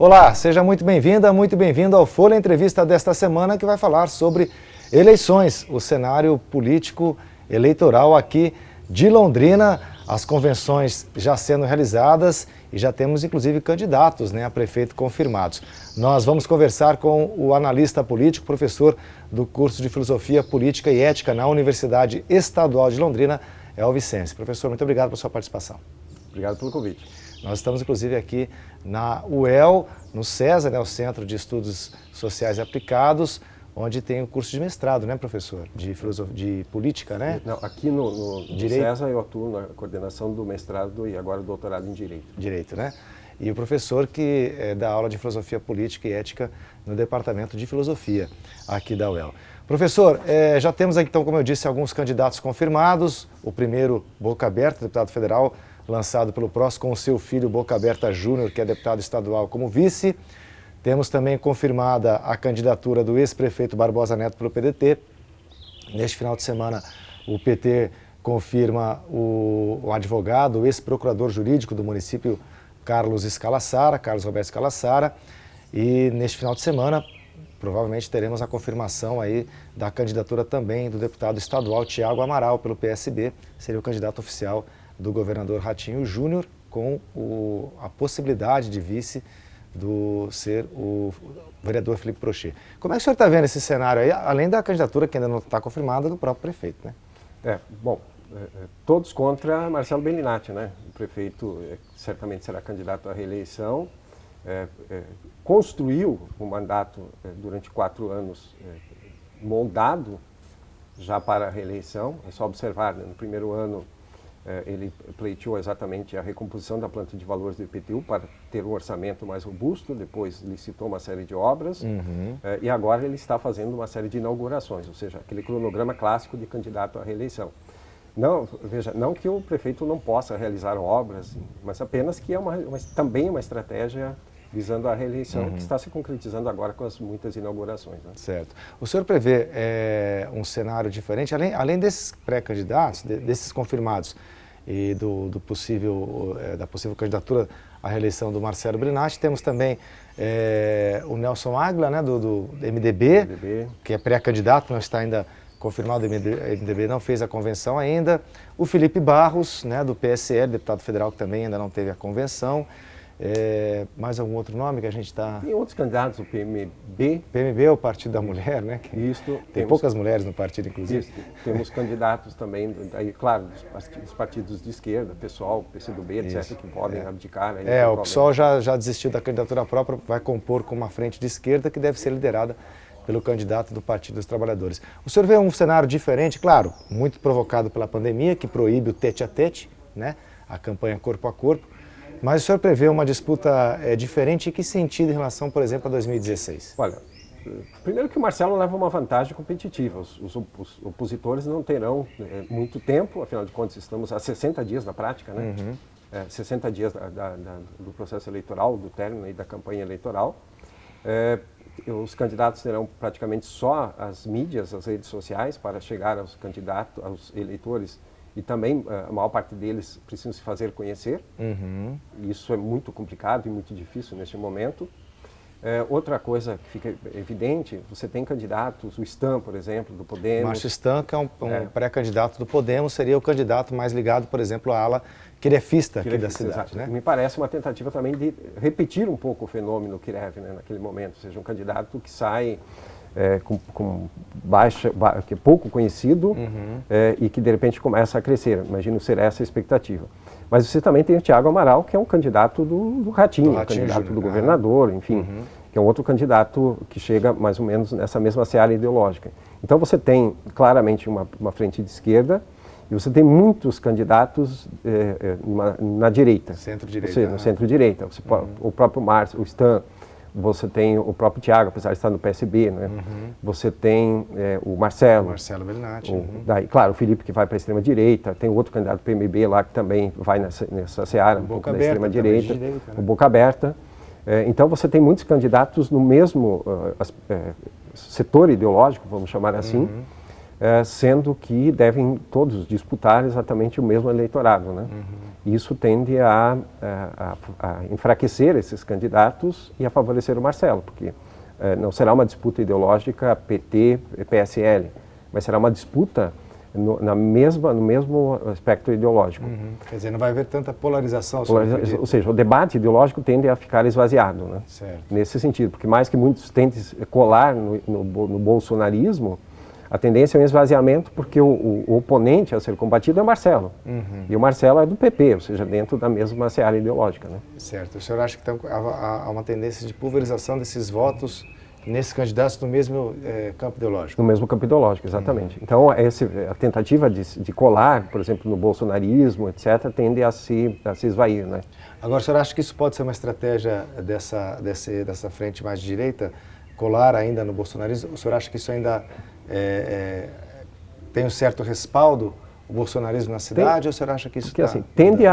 Olá, seja muito bem-vinda, muito bem-vindo ao Folha Entrevista desta semana, que vai falar sobre eleições, o cenário político eleitoral aqui de Londrina, as convenções já sendo realizadas e já temos inclusive candidatos a prefeito confirmados. Nós vamos conversar com o analista político, professor do curso de Filosofia, Política e Ética na Universidade Estadual de Londrina, Vicêncio. Professor, muito obrigado pela sua participação. Obrigado pelo convite. Nós estamos, inclusive, aqui na UEL, no CESA, o Centro de Estudos Sociais Aplicados, onde tem o curso de mestrado, professor? De política, né? Não, aqui no CESA eu atuo na coordenação do mestrado e agora doutorado em Direito. Direito, né? E o professor que dá aula de Filosofia Política e Ética no Departamento de Filosofia aqui da UEL. Professor, já temos aqui, então, como eu disse, alguns candidatos confirmados. O primeiro, Boca Aberta, deputado federal, lançado pelo PROS, com o seu filho Boca Aberta Júnior, que é deputado estadual como vice. Temos também confirmada a candidatura do ex-prefeito Barbosa Neto pelo PDT. Neste final de semana, o PT confirma o advogado, o ex-procurador jurídico do município, Carlos Roberto Scalassara. E neste final de semana, provavelmente teremos a confirmação aí da candidatura também do deputado estadual Tiago Amaral pelo PSB, seria o candidato oficial do governador Ratinho Júnior, com a possibilidade de vice ser o vereador Felipe Prochet. Como é que o senhor está vendo esse cenário aí, além da candidatura que ainda não está confirmada do próprio prefeito, né? Todos contra Marcelo Bellinati, né? O prefeito certamente será candidato à reeleição, construiu o mandato durante 4 anos moldado já para a reeleição. É só observar, né? No primeiro ano ele pleiteou exatamente a recomposição da planta de valores do IPTU para ter um orçamento mais robusto, depois licitou uma série de obras e agora ele está fazendo uma série de inaugurações, ou seja, aquele cronograma clássico de candidato à reeleição. Não que o prefeito não possa realizar obras, mas apenas que é também uma estratégia visando a reeleição que está se concretizando agora com as muitas inaugurações. Né? Certo. O senhor prevê um cenário diferente, além desses pré-candidatos, desses confirmados, e da possível candidatura à reeleição do Marcelo Bellinati, temos também o Nelson Águila, né, do MDB, que é pré-candidato, não está ainda confirmado, o MDB não fez a convenção ainda. O Felipe Barros, né, do PSL, deputado federal, que também ainda não teve a convenção. Mais algum outro nome que a gente está... Tem outros candidatos, o PMB. PMB é o Partido da Mulher, né? Tem poucas mulheres no partido, inclusive. Isso. Temos candidatos também, claro, dos partidos de esquerda, PSOL, PCdoB, etc., que podem abdicar. O PSOL já desistiu da candidatura própria, vai compor com uma frente de esquerda que deve ser liderada pelo candidato do Partido dos Trabalhadores. O senhor vê um cenário diferente, claro, muito provocado pela pandemia, que proíbe o tete-a-tete, né? A campanha corpo a corpo. Mas o senhor prevê uma disputa diferente em que sentido em relação, por exemplo, a 2016? Olha, primeiro que o Marcelo leva uma vantagem competitiva. Os opositores não terão muito tempo, afinal de contas estamos há 60 dias na prática, né? 60 dias do processo eleitoral, do término e da campanha eleitoral. Os candidatos terão praticamente só as mídias, as redes sociais para chegar aos candidatos, aos eleitores. E também a maior parte deles precisam se fazer conhecer. Isso é muito complicado e muito difícil neste momento. Outra coisa que fica evidente, você tem candidatos, o Stan, por exemplo, do Podemos. Márcio Stan, que é um pré-candidato do Podemos, seria o candidato mais ligado, por exemplo, à ala quirefista aqui da cidade. Né? Me parece uma tentativa também de repetir um pouco o fenômeno Kirev, né, naquele momento, ou seja, um candidato que sai... com que é pouco conhecido e que de repente começa a crescer. Imagino ser essa a expectativa. Mas você também tem o Tiago Amaral, que é um candidato do Ratinho, candidato Júnior, do governador, enfim, que é um outro candidato que chega mais ou menos nessa mesma seara ideológica. Então você tem claramente uma frente de esquerda e você tem muitos candidatos na direita. Centro-direita. No centro-direita. O próprio Márcio, o Stan, você tem o próprio Tiago, apesar de estar no PSB, né? Você tem o Marcelo. Marcelo Bellinati. Daí, claro, o Felipe, que vai para a extrema-direita. Tem o outro candidato do PMB lá, que também vai nessa seara, um pouco da extrema-direita. O Boca Aberta. Então, você tem muitos candidatos no mesmo setor ideológico, vamos chamar assim, sendo que devem todos disputar exatamente o mesmo eleitorado, né? E isso tende a enfraquecer esses candidatos e a favorecer o Marcelo, porque não será uma disputa ideológica PT-PSL, mas será uma disputa no mesmo aspecto ideológico. Quer dizer, não vai haver tanta polarização. Ou seja, o debate ideológico tende a ficar esvaziado, né? Certo. Nesse sentido, porque mais que muitos tentem colar no bolsonarismo, a tendência é um esvaziamento, porque o oponente a ser combatido é o Marcelo. E o Marcelo é do PP, ou seja, dentro da mesma seara ideológica, né? Certo. O senhor acha que há uma tendência de pulverização desses votos nesses candidatos no mesmo campo ideológico? No mesmo campo ideológico, exatamente. Então, a tentativa de colar, por exemplo, no bolsonarismo, etc., tende a se esvair, né? Agora, o senhor acha que isso pode ser uma estratégia dessa frente mais de direita, colar ainda no bolsonarismo? O senhor acha que isso ainda tem um certo respaldo, o bolsonarismo na cidade, ou o senhor acha que isso porque, assim, tende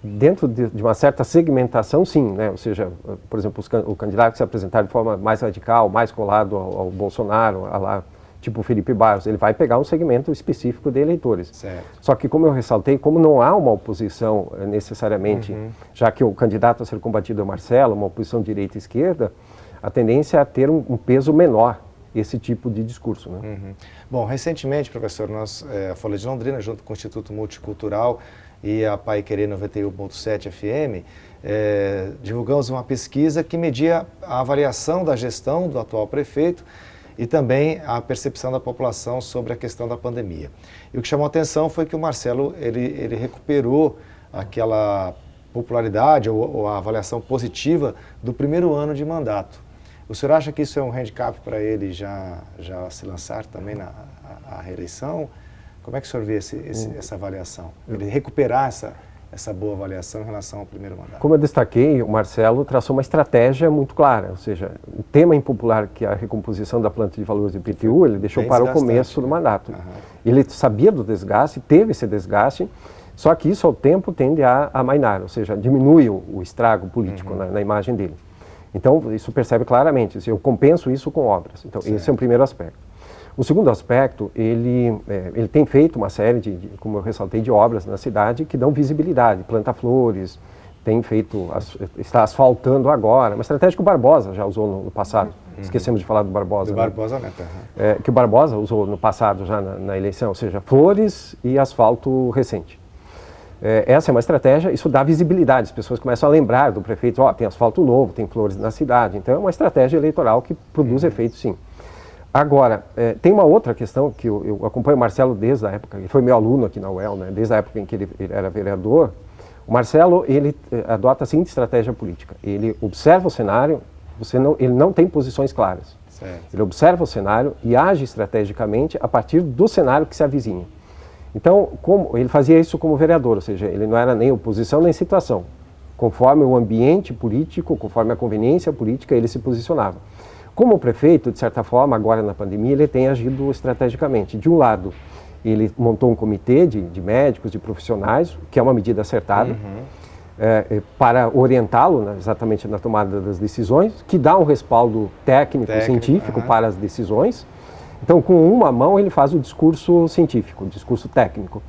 dentro de uma certa segmentação, sim, né? Ou seja, por exemplo, o candidato que se apresentar de forma mais radical, mais colado ao Bolsonaro, tipo o Felipe Barros, ele vai pegar um segmento específico de eleitores. Certo. Só que, como eu ressaltei, como não há uma oposição necessariamente, já que o candidato a ser combatido é o Marcelo, uma oposição direita e esquerda, a tendência é a ter um peso menor esse tipo de discurso, né? Bom, recentemente, professor, a Folha de Londrina, junto com o Instituto Multicultural e a Paiquerê 91.7 FM, divulgamos uma pesquisa que media a avaliação da gestão do atual prefeito e também a percepção da população sobre a questão da pandemia. E o que chamou a atenção foi que o Marcelo, ele recuperou aquela popularidade ou a avaliação positiva do primeiro ano de mandato. O senhor acha que isso é um handicap para ele já se lançar também na reeleição? Como é que o senhor vê essa avaliação? Ele recuperar essa boa avaliação em relação ao primeiro mandato? Como eu destaquei, o Marcelo traçou uma estratégia muito clara, ou seja, o tema impopular, que é a recomposição da planta de valores do IPTU, ele deixou para o começo do mandato. Ele sabia do desgaste, teve esse desgaste, só que isso ao tempo tende a amainar, ou seja, diminui o estrago político na imagem dele. Então, isso percebe claramente, eu compenso isso com obras. Então, esse é o primeiro aspecto. O segundo aspecto, ele tem feito uma série como eu ressaltei, de obras na cidade que dão visibilidade, planta flores, está asfaltando agora, uma estratégia que o Barbosa já usou no passado. Esquecemos de falar do Barbosa. Do Barbosa, né? Que o Barbosa usou no passado, já na eleição, ou seja, flores e asfalto recente. Essa é uma estratégia, isso dá visibilidade, as pessoas começam a lembrar do prefeito, tem asfalto novo, tem flores na cidade, então é uma estratégia eleitoral que produz efeito, sim. Agora, tem uma outra questão que eu acompanho o Marcelo desde a época, ele foi meu aluno aqui na UEL, né, desde a época em que ele era vereador. O Marcelo, ele adota a seguinte estratégia política, ele observa o cenário, ele não tem posições claras. Certo. Ele observa o cenário e age estrategicamente a partir do cenário que se avizinha. Então, ele fazia isso como vereador, ou seja, ele não era nem oposição nem situação. Conforme o ambiente político, conforme a conveniência política, ele se posicionava. Como prefeito, de certa forma, agora na pandemia, ele tem agido estrategicamente. De um lado, ele montou um comitê de médicos, de profissionais, que é uma medida acertada, para orientá-lo exatamente na tomada das decisões, que dá um respaldo técnico científico para as decisões. Então, com uma mão, ele faz o discurso científico, o discurso técnico.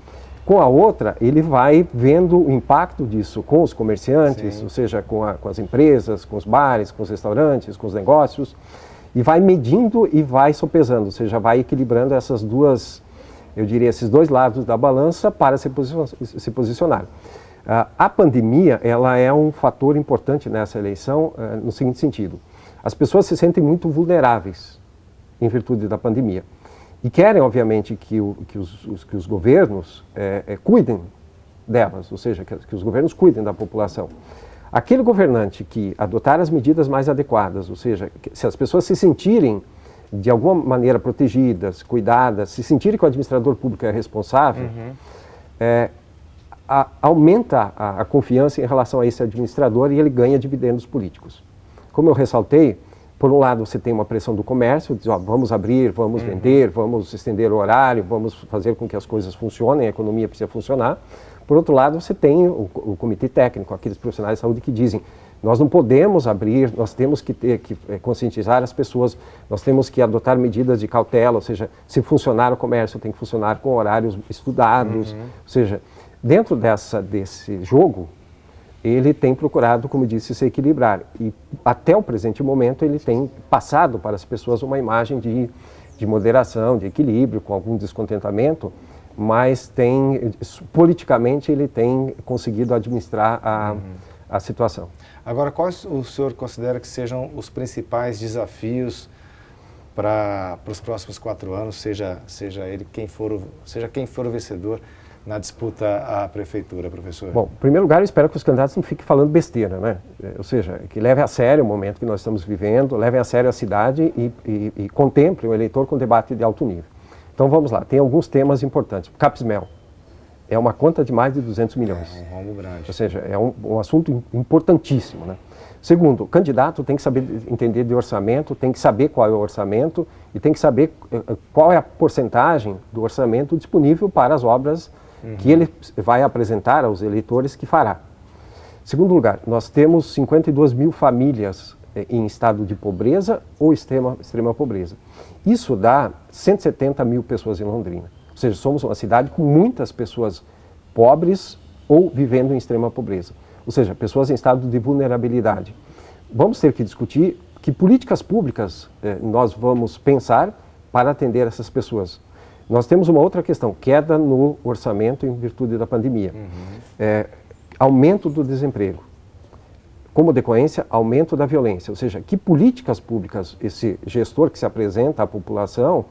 Com a outra, ele vai vendo o impacto disso com os comerciantes, ou seja, com as empresas, com os bares, com os restaurantes, com os negócios, e vai medindo e vai sopesando, ou seja, vai equilibrando essas duas, eu diria, esses dois lados da balança para se posicionar. A pandemia, ela é um fator importante nessa eleição, no seguinte sentido. As pessoas se sentem muito vulneráveis em virtude da pandemia. E querem, obviamente, que os governos cuidem delas, ou seja, que os governos cuidem da população. Aquele governante que adotar as medidas mais adequadas, ou seja, se as pessoas se sentirem de alguma maneira protegidas, cuidadas, se sentirem que o administrador público é responsável, aumenta a confiança em relação a esse administrador e ele ganha dividendos políticos. Como eu ressaltei, por um lado, você tem uma pressão do comércio, diz, vamos abrir, vamos vender, vamos estender o horário, vamos fazer com que as coisas funcionem, a economia precisa funcionar. Por outro lado, você tem o comitê técnico, aqueles profissionais de saúde que dizem, nós não podemos abrir, nós temos que conscientizar as pessoas, nós temos que adotar medidas de cautela, ou seja, se funcionar o comércio tem que funcionar com horários estudados, ou seja, Dentro desse jogo, ele tem procurado, como disse, se equilibrar. E até o presente momento ele tem passado para as pessoas uma imagem de moderação, de equilíbrio, com algum descontentamento, mas politicamente ele tem conseguido administrar a situação. Agora, quais o senhor considera que sejam os principais desafios para os próximos 4 anos, seja quem for o vencedor na disputa à prefeitura, professor? Bom, em primeiro lugar, eu espero que os candidatos não fiquem falando besteira, né? Ou seja, que levem a sério o momento que nós estamos vivendo, levem a sério a cidade e contemplem o eleitor com debate de alto nível. Então vamos lá, tem alguns temas importantes. Capes-Mel é uma conta de mais de 200 milhões. É um rombo grande. Ou seja, é um assunto importantíssimo, né? Segundo, o candidato tem que saber entender de orçamento, tem que saber qual é o orçamento e tem que saber qual é a porcentagem do orçamento disponível para as obras que ele vai apresentar aos eleitores que fará. Segundo lugar, nós temos 52 mil famílias em estado de pobreza ou extrema pobreza. Isso dá 170 mil pessoas em Londrina. Ou seja, somos uma cidade com muitas pessoas pobres ou vivendo em extrema pobreza. Ou seja, pessoas em estado de vulnerabilidade. Vamos ter que discutir que políticas públicas nós vamos pensar para atender essas pessoas. Nós temos uma outra questão, queda no orçamento em virtude da pandemia. Aumento do desemprego. Como decorrência, aumento da violência. Ou seja, que políticas públicas esse gestor que se apresenta à população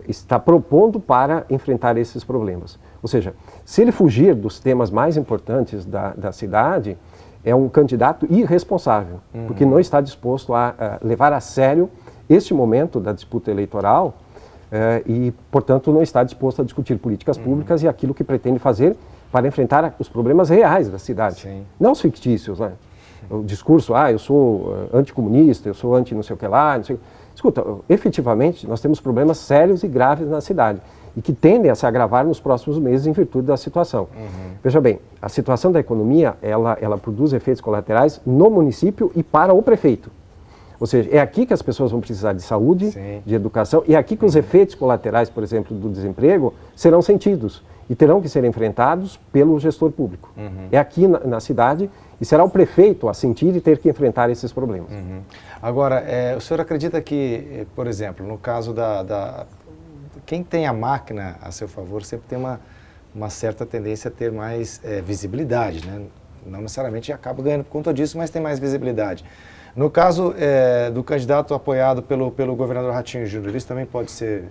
está propondo para enfrentar esses problemas. Ou seja, se ele fugir dos temas mais importantes da cidade, é um candidato irresponsável, porque não está disposto a levar a sério este momento da disputa eleitoral e, portanto, não está disposto a discutir políticas públicas e aquilo que pretende fazer para enfrentar os problemas reais da cidade. Sim. Não os fictícios, né? O discurso, eu sou anticomunista, eu sou anti não sei o que lá, não sei... Escuta, efetivamente, nós temos problemas sérios e graves na cidade e que tendem a se agravar nos próximos meses em virtude da situação. Veja bem, a situação da economia, ela produz efeitos colaterais no município e para o prefeito. Ou seja, é aqui que as pessoas vão precisar de saúde, Sim. de educação, e é aqui que os efeitos colaterais, por exemplo, do desemprego, serão sentidos e terão que ser enfrentados pelo gestor público. É aqui na cidade e será o prefeito a sentir e ter que enfrentar esses problemas. Agora, o senhor acredita que, por exemplo, no caso quem tem a máquina a seu favor sempre tem uma certa tendência a ter mais visibilidade, né? Não necessariamente acaba ganhando por conta disso, mas tem mais visibilidade. No caso do candidato apoiado pelo governador Ratinho Júnior, isso também pode ser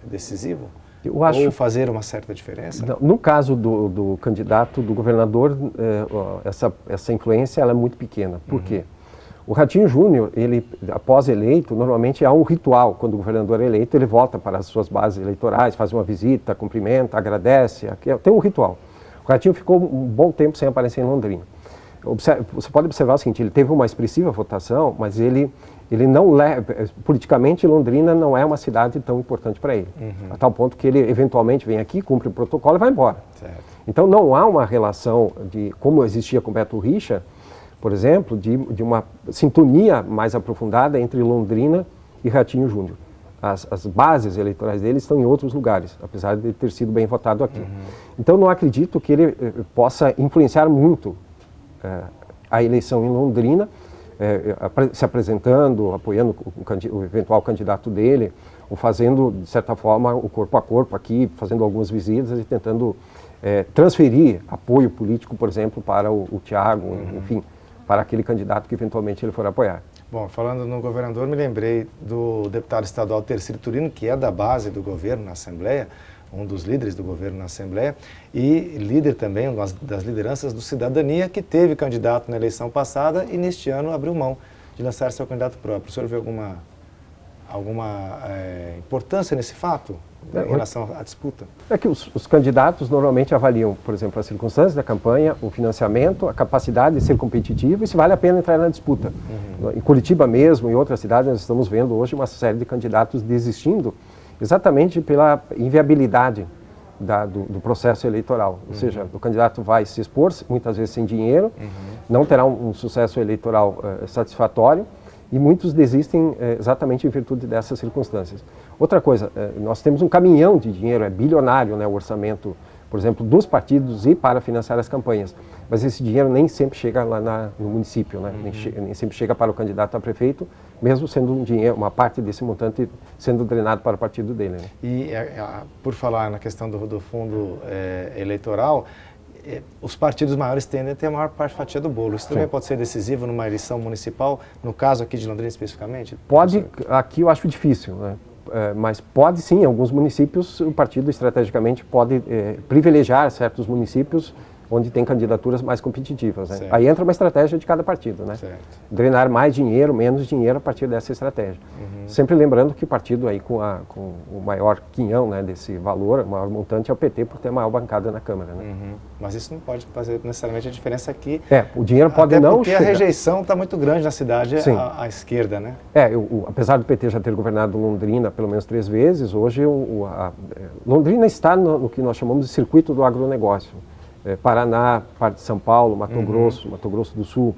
decisivo? Eu acho... Ou fazer uma certa diferença? Não, no caso do candidato, do governador, essa influência ela é muito pequena. Por quê? O Ratinho Júnior, ele, após eleito, normalmente há um ritual. Quando o governador é eleito, ele volta para as suas bases eleitorais, faz uma visita, cumprimenta, agradece. Tem um ritual. O Ratinho ficou um bom tempo sem aparecer em Londrina. Você pode observar o seguinte, ele teve uma expressiva votação, mas ele não leva... Politicamente, Londrina não é uma cidade tão importante para ele. A tal ponto que ele, eventualmente, vem aqui, cumpre o protocolo e vai embora. Certo. Então, não há uma relação de, como existia com Beto Richa, por exemplo, de uma sintonia mais aprofundada entre Londrina e Ratinho Júnior. As bases eleitorais dele estão em outros lugares, apesar de ter sido bem votado aqui. Então, não acredito que ele possa influenciar muito a eleição em Londrina, se apresentando, apoiando o eventual candidato dele, ou fazendo, de certa forma, o corpo a corpo aqui, fazendo algumas visitas e tentando transferir apoio político, por exemplo, para o Thiago, enfim, para aquele candidato que eventualmente ele for apoiar. Bom, falando no governador, me lembrei do deputado estadual Tercílio Turino, que é da base do governo na Assembleia, um dos líderes do governo na Assembleia, e líder também, uma das lideranças do Cidadania, que teve candidato na eleição passada e neste ano abriu mão de lançar seu candidato próprio. O senhor vê alguma importância nesse fato em relação à disputa? É que os candidatos normalmente avaliam, por exemplo, as circunstâncias da campanha, o financiamento, a capacidade de ser competitivo e se vale a pena entrar na disputa. Em Curitiba mesmo, em outras cidades, nós estamos vendo hoje uma série de candidatos desistindo exatamente pela inviabilidade do processo eleitoral. Ou seja, o candidato vai se expor, muitas vezes sem dinheiro, não terá um sucesso eleitoral satisfatório, e muitos desistem exatamente em virtude dessas circunstâncias. Outra coisa, nós temos um caminhão de dinheiro, é bilionário, né, o orçamento por exemplo, dos partidos e para financiar as campanhas. Mas esse dinheiro nem sempre chega lá no município, né? Nem sempre chega para o candidato a prefeito, mesmo sendo um dinheiro, uma parte desse montante sendo drenado para o partido dele. Né? E por falar na questão do fundo eleitoral, os partidos maiores tendem a ter a maior fatia do bolo. Isso também pode ser decisivo numa eleição municipal, no caso aqui de Londrina especificamente? Pode, aqui eu acho difícil, né? Mas pode sim, em alguns municípios o partido estrategicamente pode privilegiar certos municípios onde tem candidaturas mais competitivas. Né? Aí entra uma estratégia de cada partido, né? Drenar mais dinheiro, menos dinheiro a partir dessa estratégia. Sempre lembrando que o partido aí com o maior quinhão, né, desse valor, o maior montante é o PT por ter a maior bancada na Câmara. Né? Mas isso não pode fazer necessariamente a diferença aqui. O dinheiro pode até não porque chegar. A rejeição está muito grande na cidade à esquerda, né? Apesar do PT já ter governado Londrina pelo menos 3 vezes, hoje Londrina está no que nós chamamos de circuito do agronegócio. Paraná, parte de São Paulo, Mato Grosso do Sul.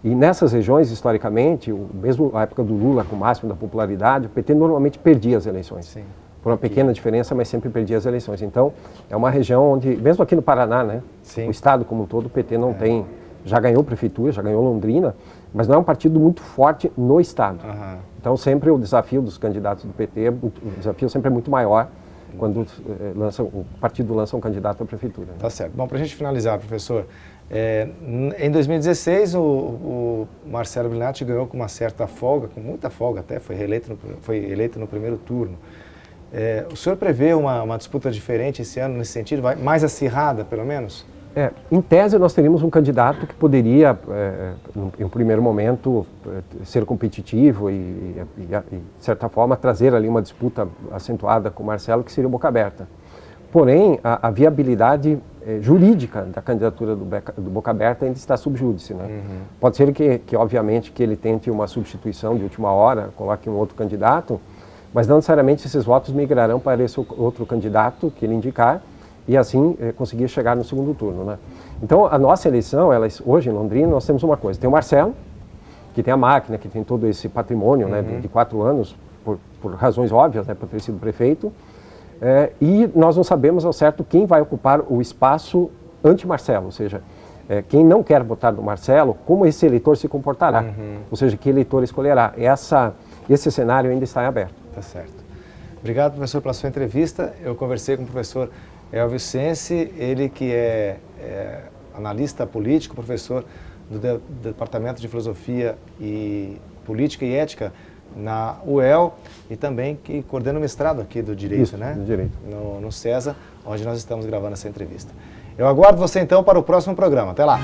E nessas regiões, historicamente, mesmo na época do Lula, com o máximo da popularidade, o PT normalmente perdia as eleições. Sim. Por uma pequena diferença, mas sempre perdia as eleições. Então, é uma região onde, mesmo aqui no Paraná, né, o estado como um todo, o PT não tem, já ganhou prefeitura, já ganhou Londrina, mas não é um partido muito forte no estado. Então, sempre o desafio dos candidatos do PT, o desafio sempre é muito maior quando o partido lança um candidato à prefeitura. Né? Tá certo. Bom, para a gente finalizar, professor, em 2016 o Marcelo Blinatti ganhou com uma certa folga, com muita folga até, foi eleito no primeiro turno. O senhor prevê uma disputa diferente esse ano nesse sentido, mais acirrada pelo menos? Em tese, nós teríamos um candidato que poderia, em um primeiro momento, ser competitivo e, de certa forma, trazer ali uma disputa acentuada com o Marcelo, que seria o Boca Aberta. Porém, a viabilidade jurídica da candidatura do Boca Aberta ainda está sub júdice. Né? Pode ser que, obviamente, que ele tente uma substituição de última hora, coloque um outro candidato, mas não necessariamente esses votos migrarão para esse outro candidato que ele indicar, e assim conseguir chegar no segundo turno. Né? Então, a nossa eleição, hoje em Londrina, nós temos uma coisa. Tem o Marcelo, que tem a máquina, que tem todo esse patrimônio né, de 4 anos, por razões óbvias, né, por ter sido prefeito, e nós não sabemos ao certo quem vai ocupar o espaço anti-Marcelo, ou seja, quem não quer votar no Marcelo, como esse eleitor se comportará, ou seja, que eleitor escolherá. Esse cenário ainda está em aberto. Tá certo. Obrigado, professor, pela sua entrevista. Eu conversei com o professor Elvio Sensi, ele que é analista político, professor do Departamento de Filosofia e Política e Ética na UEL e também que coordena o mestrado aqui do Direito, Isso, né? Do Direito. No CESA, onde nós estamos gravando essa entrevista. Eu aguardo você então para o próximo programa. Até lá!